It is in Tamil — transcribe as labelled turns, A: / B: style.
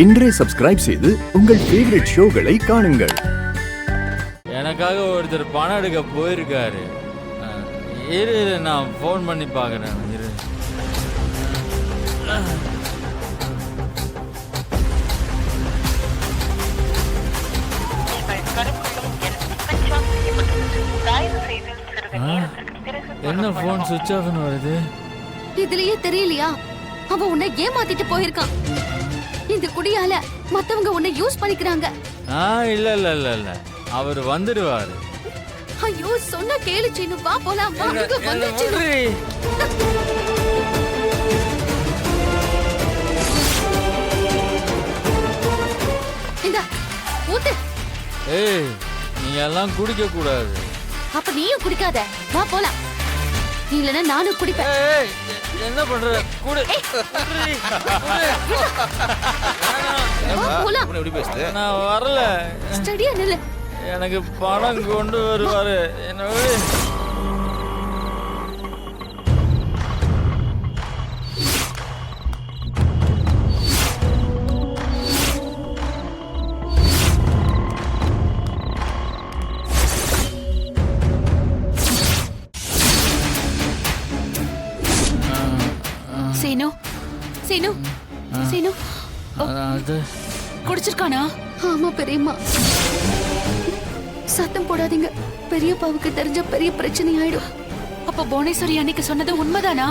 A: இன்றே சப்ஸ்கிரைப் செய்து உங்கள் ஃபேவரட் ஷோகளை காணுங்கள்.
B: எனக்காக ஒருத்தர் பணம் எடுக்க போயிருக்காரு. இரு நான் ஃபோன் பண்ணி பார்க்குறேன். இரு. என்ன ஃபோன் சுவிட்ச் ஆஃப்னு வருது?
C: இதுலயே தெரியலையா? அவன் உன்னை ஏமாத்திட்டு போயிருக்கான். இந்த குடியால மத்தவங்க உன்னை யூஸ் பண்ணிக்கிறாங்க.
B: இல்ல இல்ல இல்ல இல்ல, அவர் வந்துடுவாரு.
C: ஐயோ சொன்ன கேளு சீனு, வா போலாம். வா அங்க வந்துச்சு. இந்த ஊத்து.
B: ஏய், நீ எல்லாம் குடிக்க கூடாது.
C: அப்ப நீயும் குடிக்காத, வா போலாம். இல்லனா நானும் குடிப்பேன்.
B: ஏய், என்ன பண்ற? குடி.
C: போலாம்.
B: நான் வரல.
C: ஸ்டடியா நில்லு.
B: எனக்கு பணம் கொண்டு வருவாரு. என்ன விடு.
C: சீனு, சீனு, சீனு.
B: அது
C: குடிச்சிருக்கானா? ஆமா பெரியம்மா. சத்தம் போடாதீங்க, பெரியப்பாவுக்கு தெரிஞ்ச பெரிய பிரச்சனை ஆயிடும். அப்ப புவனேஸ்வரி அன்னைக்கு சொன்னது உண்மைதானா?